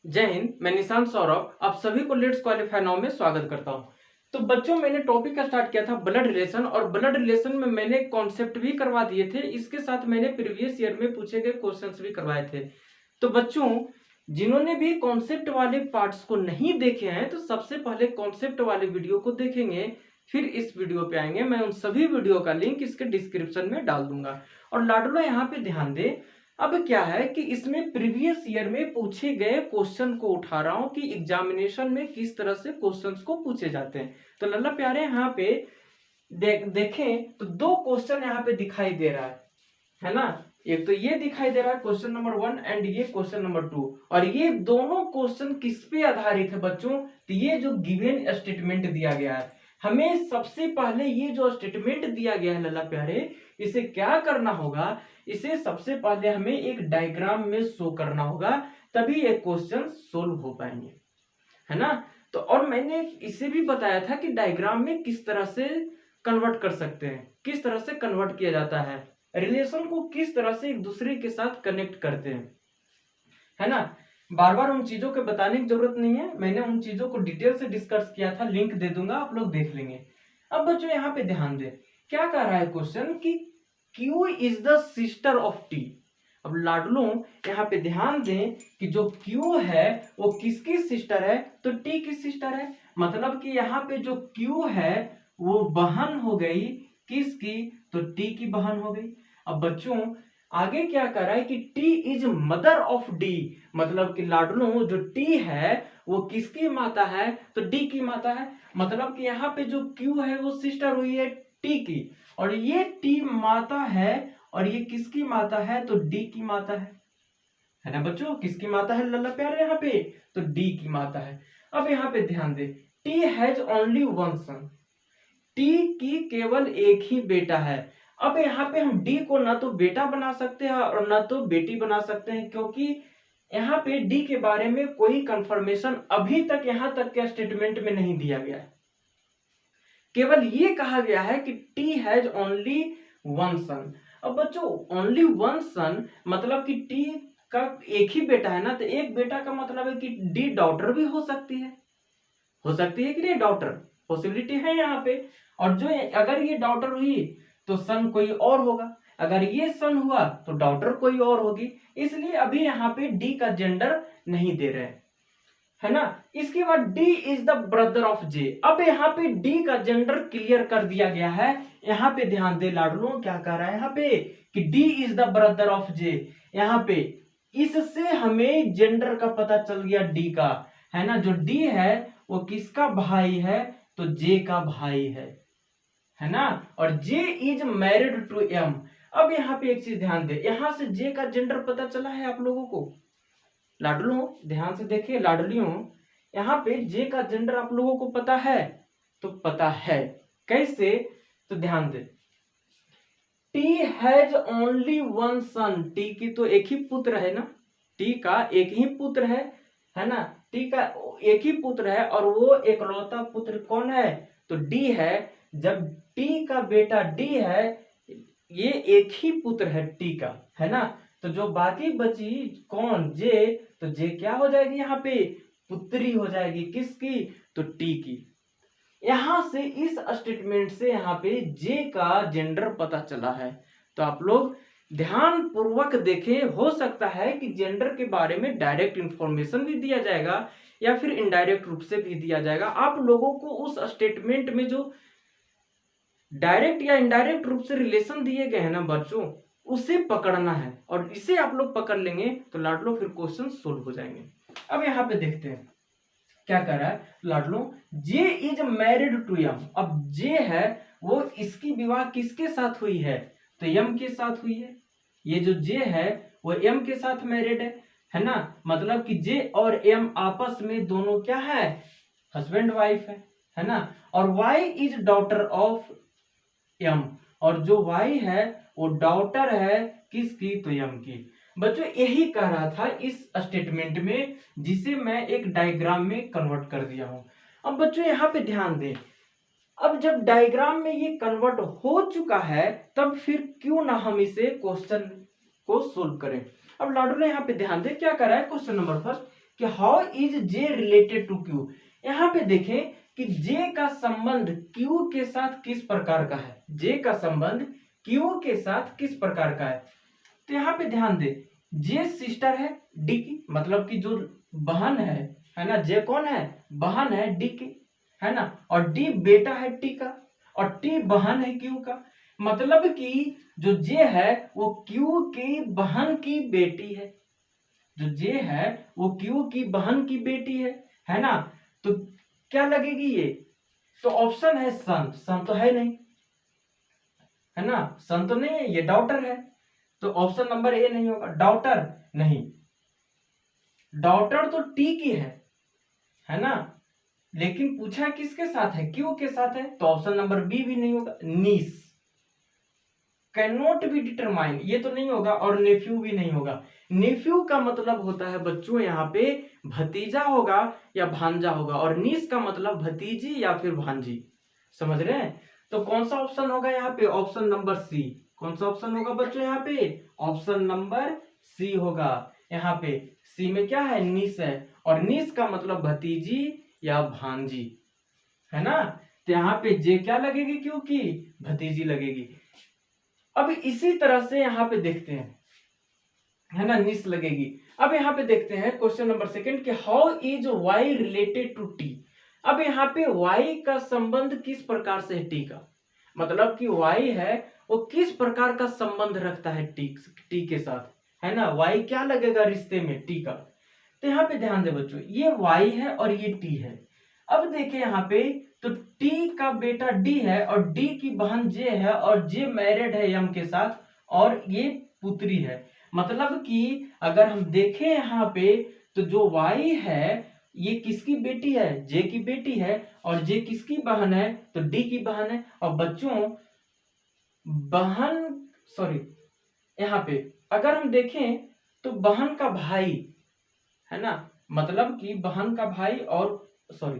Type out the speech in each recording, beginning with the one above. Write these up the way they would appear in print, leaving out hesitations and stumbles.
जय हिंद। मैं निशांत सौरभ आप सभी को लेट्स क्वालिफाई नाउ में स्वागत करता हूं। तो बच्चों, मैंने टॉपिक का स्टार्ट किया था ब्लड रिलेशन, और ब्लड रिलेशन में मैंने कॉन्सेप्ट भी करवा दिए थे। इसके साथ मैंने प्रीवियस ईयर में पूछे गए क्वेश्चंस भी करवाए थे। तो बच्चों, जिन्होंने भी कॉन्सेप्ट वाले पार्ट्स को नहीं देखे हैं तो सबसे पहले कॉन्सेप्ट वाले वीडियो को देखेंगे, फिर इस वीडियो पे आएंगे। मैं उन सभी वीडियो का लिंक इसके डिस्क्रिप्शन में डाल दूंगा। और लाडलो यहाँ पे ध्यान दे, अब क्या है कि इसमें प्रीवियस ईयर में पूछे गए क्वेश्चन को उठा रहा हूं कि एग्जामिनेशन में किस तरह से क्वेश्चंस को पूछे जाते हैं। तो लल्ला प्यारे, यहाँ पे देखें तो दो क्वेश्चन यहाँ पे दिखाई दे रहा है ना। एक तो ये दिखाई दे रहा है क्वेश्चन नंबर 1 एंड ये क्वेश्चन नंबर 2। और ये दोनों क्वेश्चन किस पे आधारित है बच्चों? तो ये जो गिवन स्टेटमेंट दिया गया है, हमें सबसे पहले ये जो स्टेटमेंट दिया गया है लल्ला प्यारे, इसे क्या करना होगा? इसे सबसे पहले हमें एक डायग्राम में शो करना होगा, तभी ये क्वेश्चन सोल्व हो पाएंगे, है ना। तो और मैंने इसे भी बताया था कि डायग्राम में किस तरह से कन्वर्ट कर सकते हैं, किस तरह से कन्वर्ट किया जाता है, रिलेशन को किस तरह से एक दूसरे के साथ कनेक्ट करते हैं, है ना। बार बार उन चीजों के बताने की जरूरत नहीं है, मैंने उन चीजों को डिटेल से डिस्कस किया था, लिंक दे दूंगा, आप लोग देख लेंगे। अब बच्चों यहाँ पे ध्यान दे, क्या कह रहा है क्वेश्चन कि Q is the sister of T। अब लाडलो यहाँ पे ध्यान दें कि जो Q है वो किसकी सिस्टर है? तो T की सिस्टर है। मतलब कि यहाँ पे जो Q है वो बहन हो गई किसकी? तो T की बहन हो गई। अब बच्चों आगे क्या कर रहा है कि T is mother of D। मतलब कि लाडलो जो T है वो किसकी माता है? तो D की माता है। मतलब कि यहाँ पे जो Q है वो सिस्टर हुई है T की, और ये T माता है, और ये किसकी माता है? तो D की माता है ना बच्चों। किसकी माता है लल्ला प्यारे? यहाँ पे तो D की माता है। अब यहाँ पे ध्यान दे, T has only one son. T की केवल एक ही बेटा है। अब यहाँ पे हम D को ना तो बेटा बना सकते हैं और ना तो बेटी बना सकते हैं, क्योंकि यहाँ पे D के बारे में कोई कंफर्मेशन अभी तक यहाँ तक के स्टेटमेंट में नहीं दिया गया है। केवल ये कहा गया है कि T हैज ओनली वन सन। अब बच्चों ओनली वन सन मतलब कि T का एक ही बेटा है ना, तो एक बेटा का मतलब है कि D डॉटर भी हो सकती है। हो सकती है कि नहीं डॉटर? पॉसिबिलिटी है यहाँ पे। और जो अगर ये डॉटर हुई तो सन कोई और होगा, अगर ये सन हुआ तो डॉटर कोई और होगी। इसलिए अभी यहाँ पे डी का जेंडर नहीं दे रहे, है ना। इसके बाद D is the brother of J. अब यहाँ पे डी का जेंडर क्लियर कर दिया गया है। यहाँ पे ध्यान दे लाडलो, क्या कह रहा है यहाँ पे कि D is the brother of J. यहाँ पे इससे हमें जेंडर का पता चल गया डी का, है ना। जो डी है वो किसका भाई है? तो जे का भाई है ना। और जे इज मैरिड टू एम। अब यहाँ पे एक चीज ध्यान दे, यहां से जे का जेंडर पता चला है आप लोगों को? लाडलो ध्यान से देखिए लाडलियों, यहाँ पे जे का जेंडर आप लोगों को पता है? तो पता है। कैसे? तो ध्यान दे, T has only one son. T की तो एक ही पुत्र है ना, टी का एक ही पुत्र है ना। टी का एक ही पुत्र है, और वो एकलौता पुत्र कौन है? तो डी है। जब टी का बेटा डी है, ये एक ही पुत्र है टी का, है ना। तो जो बाकी बची कौन? जे। तो जे क्या हो जाएगी यहाँ पे? पुत्री हो जाएगी। किसकी? तो टी की। यहां से इस स्टेटमेंट से यहाँ पे जे का जेंडर पता चला है। तो आप लोग ध्यान पूर्वक देखें, हो सकता है कि जेंडर के बारे में डायरेक्ट इंफॉर्मेशन भी दिया जाएगा या फिर इनडायरेक्ट रूप से भी दिया जाएगा। आप लोगों को उस स्टेटमेंट में जो डायरेक्ट या इनडायरेक्ट रूप से रिलेशन दिए गए हैं ना बच्चों, उसे पकड़ना है, और इसे आप लोग पकड़ लेंगे तो लाडलो फिर क्वेश्चन सोल्व हो जाएंगे। अब यहाँ पे देखते हैं क्या कर रहा है लाडलो, जे इज मैरिड टू यम। अब जे है वो इसकी विवाह किसके साथ हुई है? तो यम के साथ हुई है। ये जो जे है वो एम के साथ मैरिड है ना। मतलब कि जे और एम आपस में दोनों क्या है? हस्बैंड वाइफ है ना। और Y is daughter of M, और जो वाई है वो डॉटर है किसकी? तो एम की। बच्चों यही कह रहा था इस स्टेटमेंट में, जिसे मैं एक डायग्राम में कन्वर्ट कर दिया हूं। अब बच्चों यहाँ पे ध्यान दें, अब जब डायग्राम में ये कन्वर्ट हो चुका है तब फिर क्यों ना हम इसे क्वेश्चन को सोल्व करें। अब लाडो ने यहाँ पे ध्यान दे, क्या कर रहा है क्वेश्चन नंबर फर्स्ट कि how is J related to Q. यहाँ पे देखें कि जे का संबंध क्यू के साथ किस प्रकार का है, जे का संबंध क्यू के साथ किस प्रकार का है। तो यहाँ पे ध्यान दे, जे सिस्टर है डी की, मतलब कि जो बहन है ना, जे कौन है, बहन है डी की, है ना, और डी बेटा है टी का, और टी बहन है क्यू का। मतलब कि जो जे है वो क्यू की बहन की बेटी है, जो जे है वो क्यू की बहन की बेटी है ना। तो क्या लगेगी ये, तो ऑप्शन है सन, सन तो है नहीं, है ना, सन तो नहीं है, ये डॉटर है, तो ऑप्शन नंबर ए नहीं होगा, डॉटर नहीं, डॉटर तो टी की है ना, लेकिन पूछा किसके साथ है, क्यू के साथ है, तो ऑप्शन नंबर बी भी नहीं होगा, नीस, कैन नॉट बी डिटरमाइन, ये तो नहीं होगा, और नेफ्यू भी नहीं होगा। नेफ्यू का मतलब होता है बच्चों यहाँ पे भतीजा होगा या भांजा होगा, और नीस का मतलब भतीजी या फिर भांजी, समझ रहे हैं। तो कौन सा ऑप्शन होगा यहाँ पे, ऑप्शन नंबर सी। कौन सा ऑप्शन होगा बच्चों यहाँ पे, ऑप्शन नंबर सी होगा। यहाँ पे सी में क्या है, नीस है, और नीस का मतलब भतीजी या भांजी, है ना। तो यहाँ पे जे क्या लगेगी, क्योंकि भतीजी लगेगी। अब इसी तरह से यहाँ पे देखते हैं, है ना, नीस लगेगी। अब यहाँ पे देखते हैं क्वेश्चन नंबर सेकंड कि how is Y related to T. अब यहाँ पे वाई का संबंध किस प्रकार से है टी का, मतलब कि वाई है वो किस प्रकार का संबंध रखता है टी के साथ, है ना, वाई क्या लगेगा रिश्ते में टी का। तो यहाँ पे ध्यान दे बच्चों, ये वाई है और ये टी है। अब देखिए यहाँ पे, तो टी का बेटा डी है और डी की बहन जे है, और जे मैरिड है यम के साथ, और ये पुत्री है। मतलब कि अगर हम देखें यहाँ पे, तो जो वाई है ये किसकी बेटी है, जे की बेटी है, और जे किसकी बहन है, तो डी की बहन है। और बच्चों बहन, सॉरी, यहाँ पे अगर हम देखें तो बहन का भाई, है ना, मतलब कि बहन का भाई, और सॉरी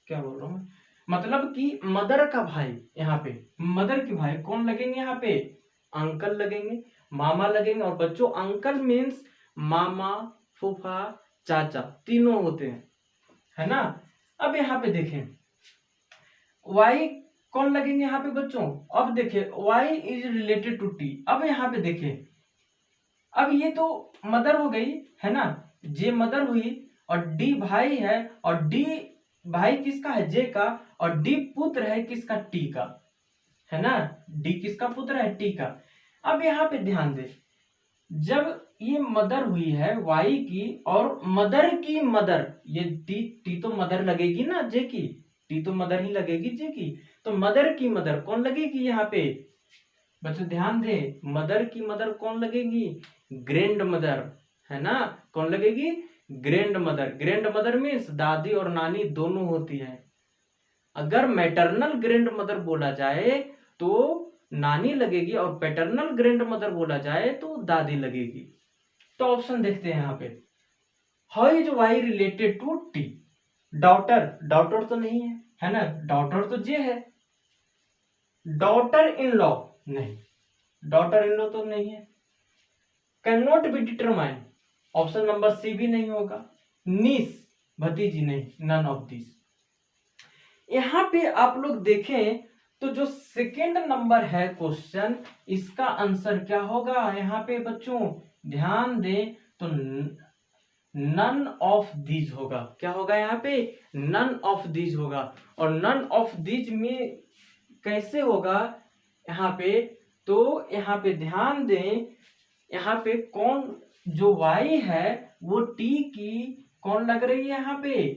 क्या बोल रहा हूं मैं, मतलब कि मदर का भाई, यहाँ पे मदर के भाई कौन लगेंगे, यहाँ पे अंकल लगेंगे, मामा लगेंगे। और बच्चों अंकल मीन्स मामा, फूफा, चाचा, तीनों होते हैं, है ना। अब यहाँ पे देखें वाई कौन लगेंगे यहाँ पे बच्चों, अब देखें Y is related to T. अब यहाँ पे देखें, अब ये तो मदर हो गई, है ना, जे मदर हुई, और डी भाई है, और डी भाई किसका है, जे का, और डी पुत्र है किसका, टी का, है ना, डी किसका पुत्र है, टी का। अब यहाँ पे ध्यान दे, जब ये मदर हुई है वाई की, और मदर की मदर, ये टी तो मदर लगेगी ना जे की, टी तो मदर ही लगेगी जे की, तो मदर की मदर कौन लगेगी यहाँ पे बच्चों, ध्यान दे, मदर की मदर कौन लगेगी, ग्रैंड मदर, है ना, कौन लगेगी, grand mother. Grand mother means दादी और नानी दोनों होती है। अगर मैटरनल ग्रैंड मदर बोला जाए तो नानी लगेगी, और पैटर्नल ग्रैंड मदर बोला जाए तो दादी लगेगी। तो ऑप्शन देखते हैं यहाँ पे, how is Y related to T. Daughter, daughter तो नहीं है ना, डॉटर तो जे है। डॉटर इन लॉ नहीं, डॉटर इन लॉ तो नहीं है। Can not be determine, option number C भी नहीं होगा। नीस, भतीजी नहीं, नन ऑफ दिस। यहां पे आप लोग देखें तो जो सेकेंड नंबर है क्वेश्चन, इसका आंसर क्या होगा यहाँ पे बच्चों, ध्यान दें तो नन ऑफ दीज होगा। क्या होगा यहाँ पे, नन ऑफ दीज होगा। और नन ऑफ दीज में कैसे होगा यहाँ पे, तो यहाँ पे ध्यान दें, यहाँ पे कौन, जो वाई है वो टी की कौन लग रही है यहाँ पे,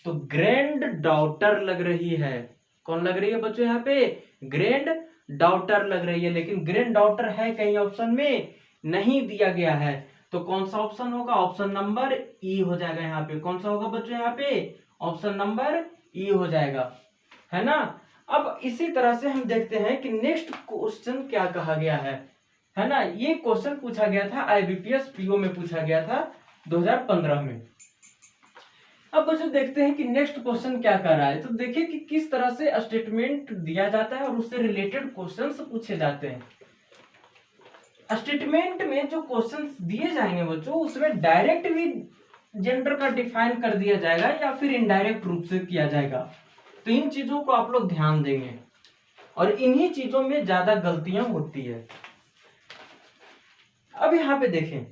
तो ग्रैंड डॉटर लग रही है। कौन लग रही है बच्चों यहाँ पे, ग्रैंड डॉटर लग रही है। लेकिन ग्रैंड डॉटर है कहीं ऑप्शन में नहीं दिया गया है, तो कौन सा ऑप्शन होगा, ऑप्शन नंबर ई हो जाएगा। यहाँ पे कौन सा होगा बच्चों, यहाँ पे ऑप्शन नंबर ई हो जाएगा, है ना। अब इसी तरह से हम देखते हैं कि नेक्स्ट क्वेश्चन क्या कहा गया है ना। ये क्वेश्चन पूछा गया था आईबीपीएस पीओ में, पूछा गया था 2015 में। अब बच्चों देखते हैं कि नेक्स्ट क्वेश्चन क्या कर रहा है। तो देखिए कि किस तरह से स्टेटमेंट दिया जाता है और उससे रिलेटेड क्वेश्चंस पूछे जाते हैं। स्टेटमेंट में जो क्वेश्चंस दिए जाएंगे बच्चों, उसमें डायरेक्ट भी जेंडर का डिफाइन कर दिया जाएगा या फिर इनडायरेक्ट रूप से किया जाएगा। तो इन चीजों को आप लोग ध्यान देंगे और इन्हीं चीजों में ज्यादा गलतियां होती है। अब यहाँ पे देखें,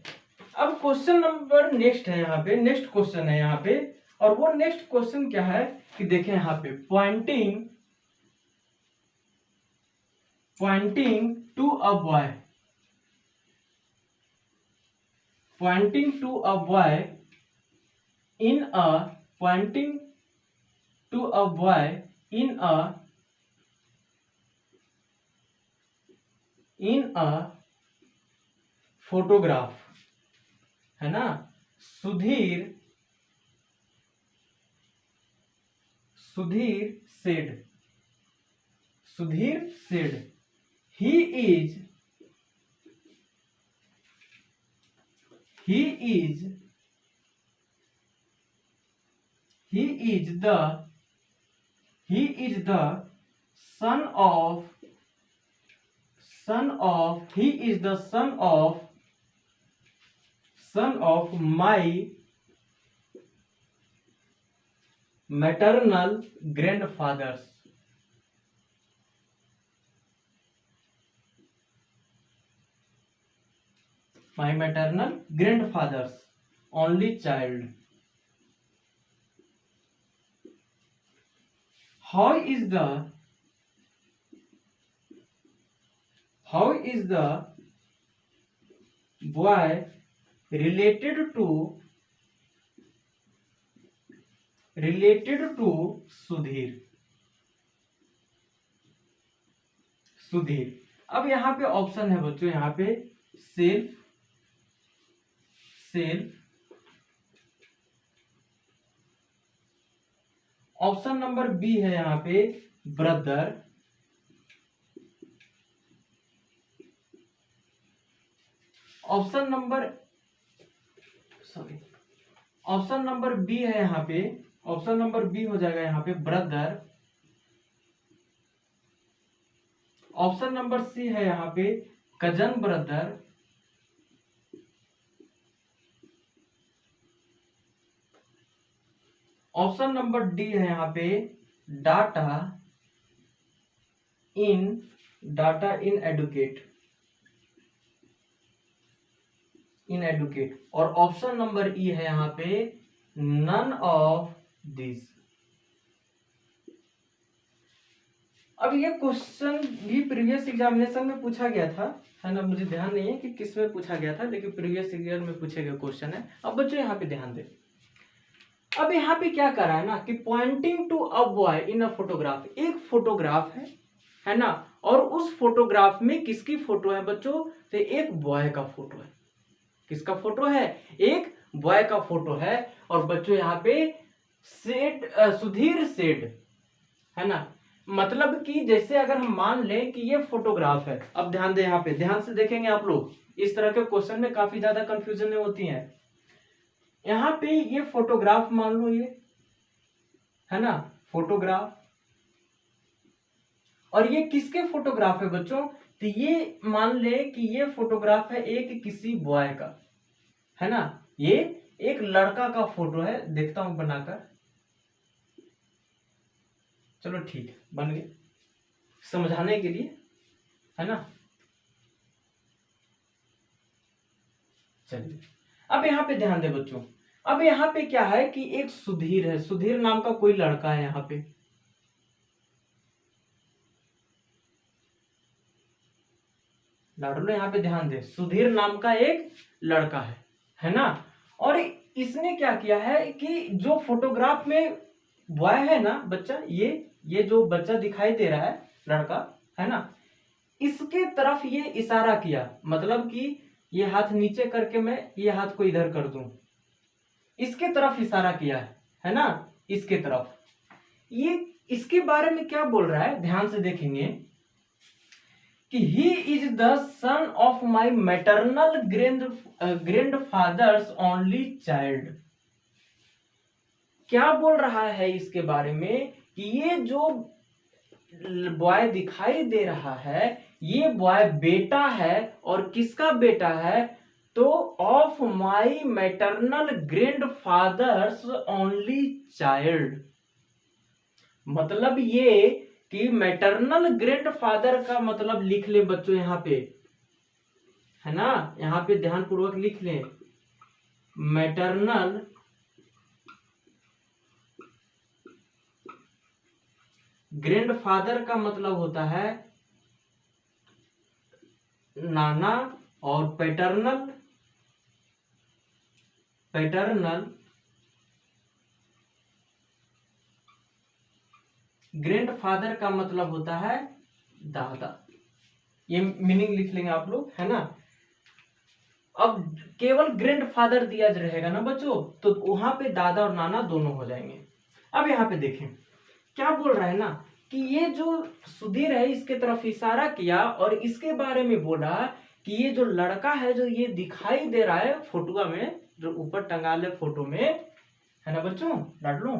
अब क्वेश्चन नंबर नेक्स्ट है, यहाँ पे नेक्स्ट क्वेश्चन है यहाँ पे, और वो नेक्स्ट क्वेश्चन क्या है कि देखें यहाँ पे pointing to a boy, pointing to a boy in a pointing to a boy in a photograph, है ना। Sudhir said he is the son of my maternal grandfather's only child. How is the boy related to Sudhir. अब यहाँ पे option है बच्चों, यहाँ पे self, option number B है यहाँ पे ब्रदर, ऑप्शन नंबर बी है यहाँ पे, ऑप्शन नंबर बी हो जाएगा यहाँ पे ब्रदर, ऑप्शन नंबर सी है यहाँ पे cousin brother, option number D है यहाँ पे डाटा इन एडुकेट, और ऑप्शन नंबर ई है यहाँ पे नन ऑफ दिस। अब ये क्वेश्चन भी प्रीवियस एग्जामिनेशन में पूछा गया था, है ना। मुझे ध्यान नहीं है कि किस में पूछा गया था, लेकिन प्रीवियस ईयर में पूछे गए क्वेश्चन है। अब बच्चों यहाँ पे ध्यान दें, अब यहाँ पे क्या कर रहा है ना कि pointing to a boy in a photograph, एक फोटोग्राफ है ना, और उस फोटोग्राफ में किसकी फोटो है बच्चों, तो एक बॉय का फोटो है। किसका फोटो है, एक बॉय का फोटो है। और बच्चों यहाँ पे सुधीर सेड, है ना, मतलब कि जैसे अगर हम मान लें कि ये फोटोग्राफ है। अब ध्यान दें, यहाँ पे ध्यान से देखेंगे आप लोग, इस तरह के क्वेश्चन में काफी ज्यादा कंफ्यूजन होती हैं। यहाँ पे ये फोटोग्राफ मान लो, ये है ना फोटोग्राफ, और ये किसके फोटोग्राफ है बच्चों, तो ये मान ले कि ये फोटोग्राफ है एक किसी बॉय का, है ना, ये एक लड़का का फोटो है। देखता हूं बनाकर, चलो ठीक है, बन गया समझाने के लिए, है ना। चलिए अब यहाँ पे ध्यान दे बच्चों, अब यहाँ पे क्या है कि एक सुधीर है, सुधीर नाम का कोई लड़का है यहाँ पे, लाडो यहाँ पे ध्यान दे, सुधीर नाम का एक लड़का है ना। और इसने क्या किया है कि जो फोटोग्राफ में बॉय है ना बच्चा, ये जो बच्चा दिखाई दे रहा है लड़का, है ना, इसके तरफ ये इशारा किया, मतलब कि ये हाथ नीचे करके मैं ये हाथ को इधर कर दूं, इसके तरफ इशारा किया है ना, इसके तरफ। ये इसके बारे में क्या बोल रहा है, ध्यान से देखेंगे कि he is the son of my maternal grandfather's only child। क्या बोल रहा है इसके बारे में कि ये जो बॉय दिखाई दे रहा है, ये बॉय बेटा है, और किसका बेटा है, तो of my maternal grandfathers only child. मतलब ये कि मैटरनल ग्रैंडफादर का मतलब लिख ले बच्चों यहाँ पे, है ना, यहाँ पे ध्यान पूर्वक लिख लें। मैटरनल ग्रैंडफादर का मतलब होता है नाना, और पैटर्नल ग्रैंडफादर का मतलब होता है दादा। ये मीनिंग लिख लेंगे आप लोग, है ना। अब केवल ग्रैंडफादर दिया रहेगा ना बच्चों, तो वहां पे दादा और नाना दोनों हो जाएंगे। अब यहाँ पे देखें क्या बोल रहा है ना, कि ये जो सुधीर है इसके तरफ इशारा किया और इसके बारे में बोला कि ये जो लड़का है जो ये दिखाई दे रहा है फोटो में, जो ऊपर टंगा ले फोटो में, है ना बच्चों, डाट लो।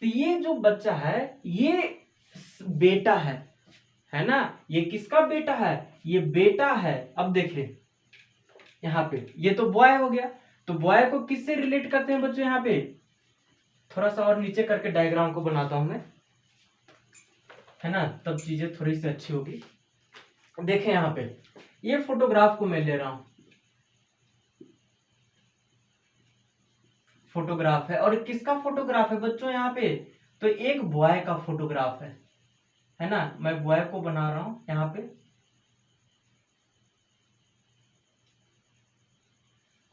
तो ये जो बच्चा है ये बेटा है ना। ये किसका बेटा है? ये बेटा है। अब देखिए यहाँ पे ये तो बॉय हो गया, तो बॉय को किससे रिलेट करते हैं बच्चों? यहाँ पे थोड़ा सा और नीचे करके डायग्राम को बनाता हूं मैं, है ना, तब चीजें थोड़ी सी अच्छी होगी। देखें यहाँ पे ये फोटोग्राफ को मैं ले रहा हूं, फोटोग्राफ है, और किसका फोटोग्राफ है बच्चों यहाँ पे? तो एक बॉय का फोटोग्राफ है ना। मैं बॉय को बना रहा हूं यहाँ पे,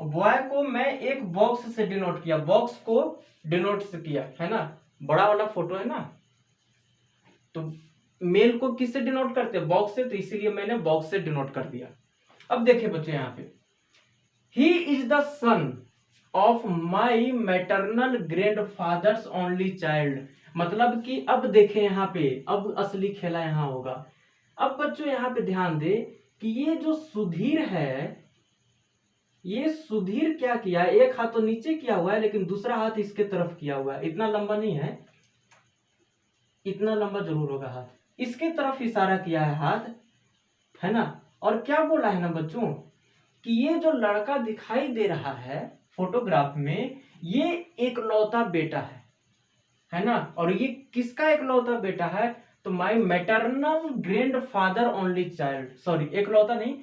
बॉय को मैं एक बॉक्स से डिनोट किया, बॉक्स को डिनोट से किया, है ना। बड़ा वाला फोटो है ना, तो मेल को किससे डिनोट करते हैं? बॉक्स से, तो इसीलिए मैंने बॉक्स से डिनोट कर दिया। अब देखिए बच्चों यहाँ पे, ही is the son of my maternal grandfathers only child. मतलब कि अब देखें यहाँ पे, अब असली खेला यहाँ होगा। अब बच्चों यहाँ पे ध्यान दे कि ये जो सुधीर है, ये सुधीर क्या किया, एक हाथ तो नीचे किया हुआ है लेकिन दूसरा हाथ इसके तरफ किया हुआ है। इतना लंबा नहीं है, इतना लंबा जरूर होगा हाथ, इसके तरफ इशारा किया है हाथ, है ना। और क्या बोला है ना बच्चों कि ये जो लड़का दिखाई दे रहा है फोटोग्राफ में, ये एकलौता बेटा है ना। और ये किसका एकलौता बेटा है? तो my maternal grandfather only child, sorry एकलौता नहीं,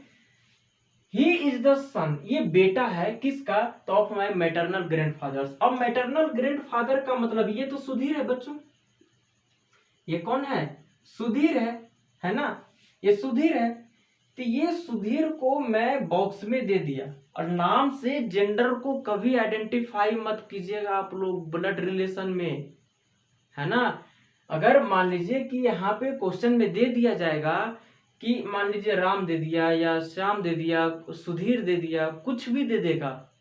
ही इज द सन, ये बेटा है किसका? तो ऑफ माय मैटरनल ग्रैंडफादर्स। अब मैटरनल ग्रैंडफादर का मतलब ये तो सुधीर है बच्चों, ये कौन है? सुधीर है ना, ये सुधीर है। तो ये सुधीर को मैं बॉक्स में दे दिया, और नाम से जेंडर को कभी आइडेंटिफाई मत कीजिएगा आप लोग ब्लड रिलेशन में, है ना। अगर मान लीजिए कि यहाँ पे क्वेश्चन में दे दिया जाएगा कि मान लीजिए राम दे दिया या श्याम दे दिया, सुधीर दे दिया, कुछ भी दे देगा,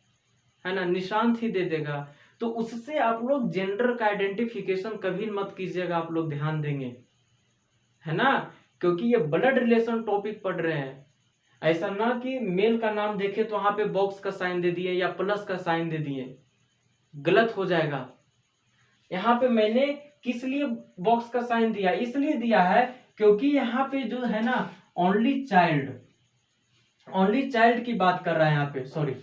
है ना, निशांत ही दे देगा, तो उससे आप लोग जेंडर का आइडेंटिफिकेशन कभी मत कीजिएगा, आप लोग ध्यान देंगे, है ना, क्योंकि ये ब्लड रिलेशन टॉपिक पढ़ रहे हैं। ऐसा ना कि मेल का नाम देखे तो वहां पे बॉक्स का साइन दे दिए या प्लस का साइन दे दिए, गलत हो जाएगा। यहाँ पे मैंने किस लिए बॉक्स का साइन दिया? इसलिए दिया है क्योंकि यहाँ पे जो है ना ओनली चाइल्ड की बात कर रहा है यहाँ पे, सॉरी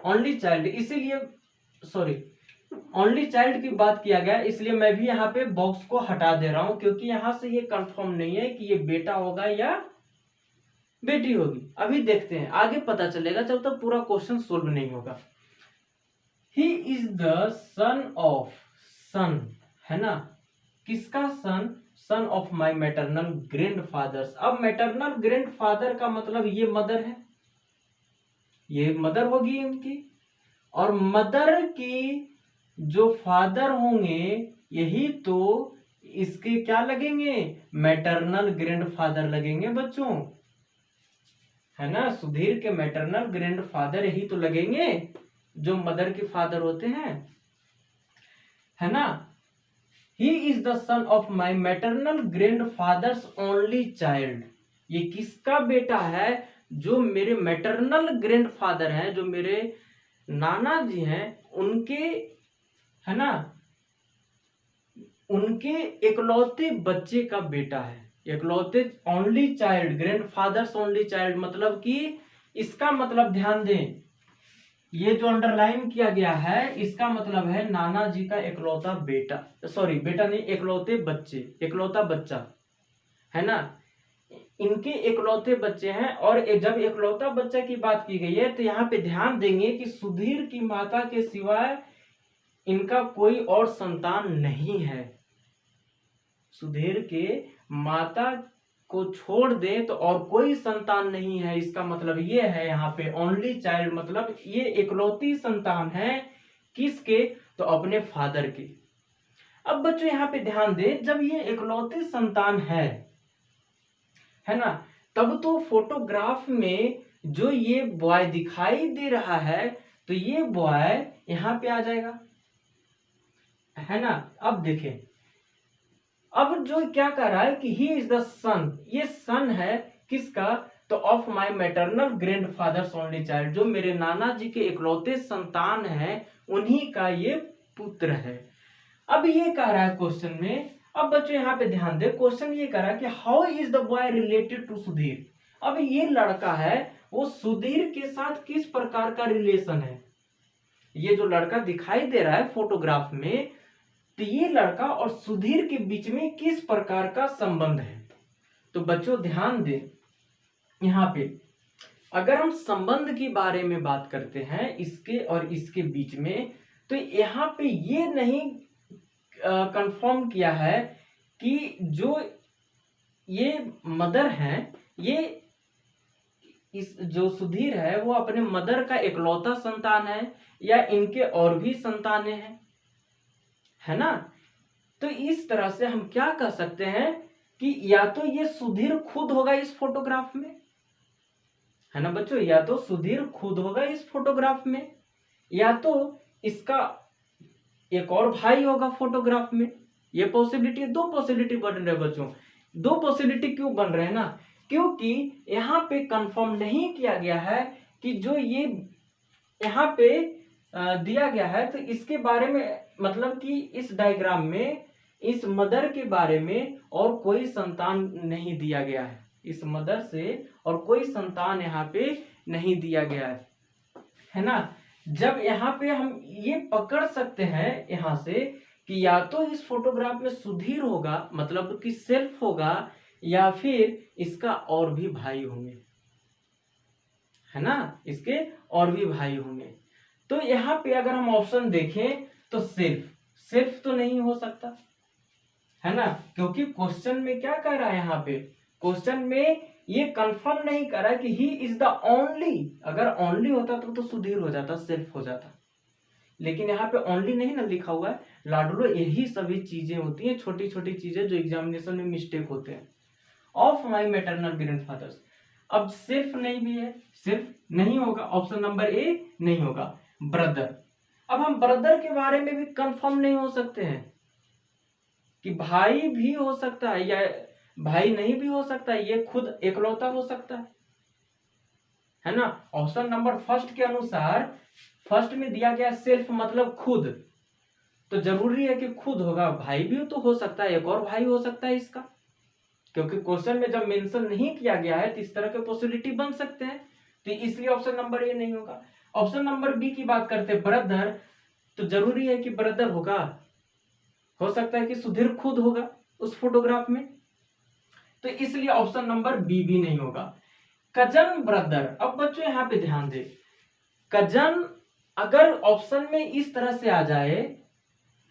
ओनली चाइल्ड, इसीलिए सॉरी ओनली चाइल्ड की बात किया गया, इसलिए मैं भी यहाँ पे बॉक्स को हटा दे रहा हूं, क्योंकि यहां से ये कंफर्म नहीं है कि ये बेटा होगा या बेटी होगी। अभी देखते हैं, आगे पता चलेगा जब तक पूरा क्वेश्चन सोल्व नहीं होगा। He is the son of, son है ना, किसका son? Son of my maternal grandfathers. अब मैटरनल ग्रैंडफादर का मतलब ये मदर है, ये मदर होगी इनकी, और मदर की जो फादर होंगे यही तो इसके क्या लगेंगे? मैटरनल ग्रैंडफादर लगेंगे बच्चों, है ना। सुधीर के मैटरनल ग्रैंडफादर यही तो लगेंगे जो मदर के फादर होते हैं, है ना। ही is the son of my maternal grandfathers only child. ये किसका बेटा है? जो मेरे मैटरनल ग्रैंडफादर हैं, जो मेरे नाना जी हैं, उनके, है ना, उनके इकलौते बच्चे का बेटा है, इकलौते only child, grandfathers only child, मतलब कि इसका मतलब ध्यान दें, ये जो अंडरलाइन किया गया है इसका मतलब है नाना जी का इकलौता बेटा, सॉरी बेटा नहीं, इकलौते बच्चे, इकलौता बच्चा है ना, इनके इकलौते बच्चे हैं। और जब इकलौता बच्चा की बात की गई है तो यहाँ पे ध्यान देंगे कि सुधीर की माता के सिवाय इनका कोई और संतान नहीं है। सुधीर के माता को छोड़ दे तो और कोई संतान नहीं है, इसका मतलब ये है यहाँ पे ओनली चाइल्ड, मतलब ये इकलौती संतान है किसके, तो अपने फादर के। अब बच्चों यहाँ पे ध्यान दे, जब ये इकलौती संतान है ना, तब तो फोटोग्राफ में जो ये बॉय दिखाई दे रहा है तो ये बॉय यहाँ पे आ जाएगा, है ना। अब देखें, अब जो क्या कर रहा है कि ही इज द सन, ये सन है किसका, तो of my maternal grandfathers only child, जो मेरे नाना जी के इकलौते संतान हैं उन्हीं का ये पुत्र है। अब ये कह रहा है क्वेश्चन में, अब बच्चों यहाँ पे ध्यान दे, क्वेश्चन ये कह रहा है कि how is the boy related to Sudhir. अब ये लड़का है वो सुधीर के साथ किस प्रकार का रिलेशन है, ये जो लड़का दिखाई दे रहा है फोटोग्राफ में, तो ये लड़का और सुधीर के बीच में किस प्रकार का संबंध है। तो बच्चों ध्यान दे, यहाँ पे अगर हम संबंध के बारे में बात करते हैं इसके और इसके बीच में, तो यहाँ पे ये नहीं कंफर्म किया है कि जो ये मदर हैं, ये इस जो सुधीर है वो अपने मदर का इकलौता संतान है या इनके और भी संतानें हैं, है ना। तो इस तरह से हम क्या कह सकते हैं कि या तो ये सुधीर खुद होगा इस फोटोग्राफ में, है ना बच्चों, या तो सुधीर खुद होगा इस फोटोग्राफ में, या तो इसका एक और भाई होगा फोटोग्राफ में। ये पॉसिबिलिटी, दो पॉसिबिलिटी बन रहे बच्चों। दो पॉसिबिलिटी क्यों बन रहे हैं ना, क्योंकि यहाँ पे कंफर्म नहीं किया गया है कि जो ये यहाँ पे दिया गया है तो इसके बारे में, मतलब कि इस डायग्राम में इस मदर के बारे में और कोई संतान नहीं दिया गया है, इस मदर से और कोई संतान यहाँ पे नहीं दिया गया है ना। जब यहाँ पे हम ये पकड़ सकते हैं यहाँ से कि या तो इस फोटोग्राफ में सुधीर होगा, मतलब कि सेल्फ होगा, या फिर इसका और भी भाई होंगे, है ना, इसके और भी भाई होंगे। तो यहाँ पे अगर हम ऑप्शन देखें तो सेल्फ तो नहीं हो सकता, है ना, क्योंकि क्वेश्चन में क्या कह रहा है, यहाँ पे क्वेश्चन में ये कंफर्म नहीं कर रहा है कि ही इज द ओनली। अगर ओनली होता तो सुधीर हो जाता, सेल्फ हो जाता, लेकिन यहाँ पे ओनली नहीं ना लिखा हुआ है लाडलो। यही सभी चीजें होती हैं, छोटी छोटी चीजें जो एग्जामिनेशन में मिस्टेक होते हैं। ऑफ माई मैटरनल ग्रैंडफादर्स, अब सिर्फ नहीं भी है, सिर्फ नहीं होगा, ऑप्शन नंबर ए नहीं होगा। ब्रदर, अब हम ब्रदर के बारे में भी कंफर्म नहीं हो सकते हैं कि भाई भी हो सकता है या भाई नहीं भी हो सकता है, ये खुद इकलौता हो सकता है ना। ऑप्शन नंबर फर्स्ट के अनुसार, फर्स्ट में दिया गया सेल्फ मतलब खुद, तो जरूरी है कि खुद होगा, भाई भी तो हो सकता है, एक और भाई हो सकता है इसका, क्योंकि क्वेश्चन में जब मेंशन नहीं किया गया है तो इस तरह के पॉसिबिलिटी बन सकते हैं, तो इसलिए ऑप्शन नंबर ए नहीं होगा। ऑप्शन नंबर बी की बात करते हैं, ब्रदर, तो जरूरी है कि ब्रदर होगा, हो सकता है कि सुधीर खुद होगा उस फोटोग्राफ में, तो इसलिए ऑप्शन नंबर बी भी नहीं होगा। कजन ब्रदर, अब बच्चों यहाँ पे ध्यान दे, कजन अगर ऑप्शन में इस तरह से आ जाए,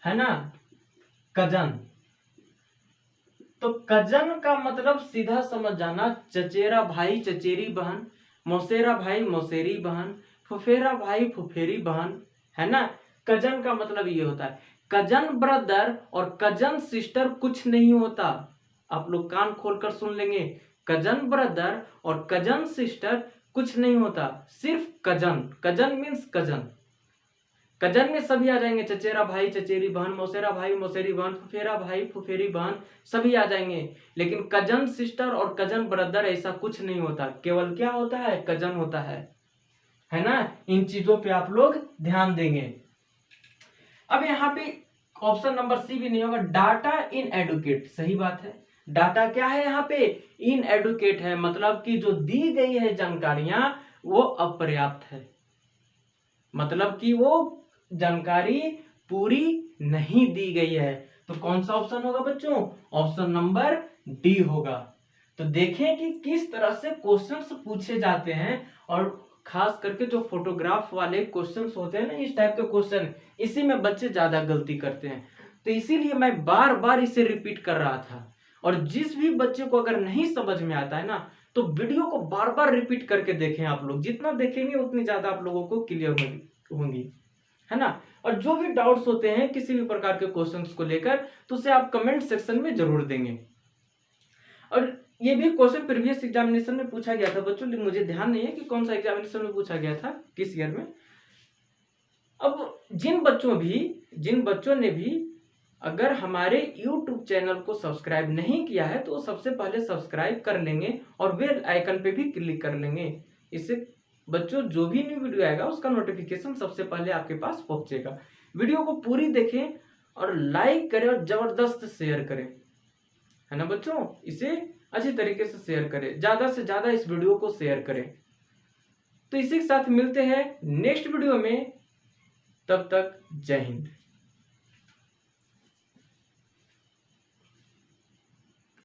है ना, कजन, तो कजन का मतलब सीधा समझ जाना चचेरा भाई चचेरी बहन, मौसेरा भाई मौसेरी बहन, फुफेरा भाई फुफेरी बहन, है ना। कजन का मतलब ये होता है। कजन ब्रदर और कजन सिस्टर कुछ नहीं होता, आप लोग कान खोलकर सुन लेंगे, कजन ब्रदर और कजन सिस्टर कुछ नहीं होता, सिर्फ cousin. Cousin means cousin, cousin में सभी आ जाएंगे, चचेरा भाई चचेरी बहन, मौसेरा भाई मौसेरी बहन, फुफेरा भाई फुफेरी बहन, सभी आ जाएंगे। लेकिन कजन सिस्टर और कजन ब्रदर ऐसा कुछ नहीं होता, केवल क्या होता है, कजन होता है ना। इन चीजों पे आप लोग ध्यान देंगे। अब यहाँ पे ऑप्शन नंबर सी भी नहीं होगा, डाटा इन एडुकेट, सही बात है, डाटा क्या है यहाँ पे, इन एडुकेट है, मतलब कि जो दी गई है जानकारियां वो अपर्याप्त है, मतलब कि वो जानकारी पूरी नहीं दी गई है। तो कौन सा ऑप्शन होगा बच्चों? ऑप्शन नंबर डी होगा। तो देखें कि किस तरह से क्वेश्चंस पूछे जाते हैं, और खास करके जो फोटोग्राफ वाले क्वेश्चंस होते हैं ना, इस टाइप के क्वेश्चन, इसी में बच्चे ज्यादा गलती करते हैं। तो इसीलिए मैं बार बार इसे रिपीट कर रहा था। और जिस भी बच्चे को अगर नहीं समझ में आता है ना, तो वीडियो को बार बार रिपीट करके देखें। आप लोग जितना देखेंगे उतनी ज्यादा आप लोगों को क्लियर होंगी, है ना। और जो भी डाउट्स होते हैं किसी भी प्रकार के क्वेश्चंस को लेकर, तो उसे आप कमेंट सेक्शन में जरूर देंगे। और ये भी क्वेश्चन प्रीवियस एग्जामिनेशन में पूछा गया था बच्चों, लेकिन मुझे ध्यान नहीं है कि कौन सा एग्जामिनेशन में पूछा गया था, किस ईयर में। अब जिन बच्चों ने भी अगर हमारे YouTube चैनल को सब्सक्राइब नहीं किया है, तो सबसे पहले सब्सक्राइब कर लेंगे और बेल आइकन पे भी क्लिक कर लेंगे। इससे बच्चों जो भी न्यू वीडियो आएगा उसका नोटिफिकेशन सबसे पहले आपके पास पहुंचेगा। वीडियो को पूरी देखें और लाइक करें और जबरदस्त शेयर करें, है ना बच्चों। इसे अच्छी तरीके से शेयर करें, ज्यादा से ज्यादा इस वीडियो को शेयर करें। तो इसी के साथ मिलते हैं नेक्स्ट वीडियो में, तब तक जय हिंद।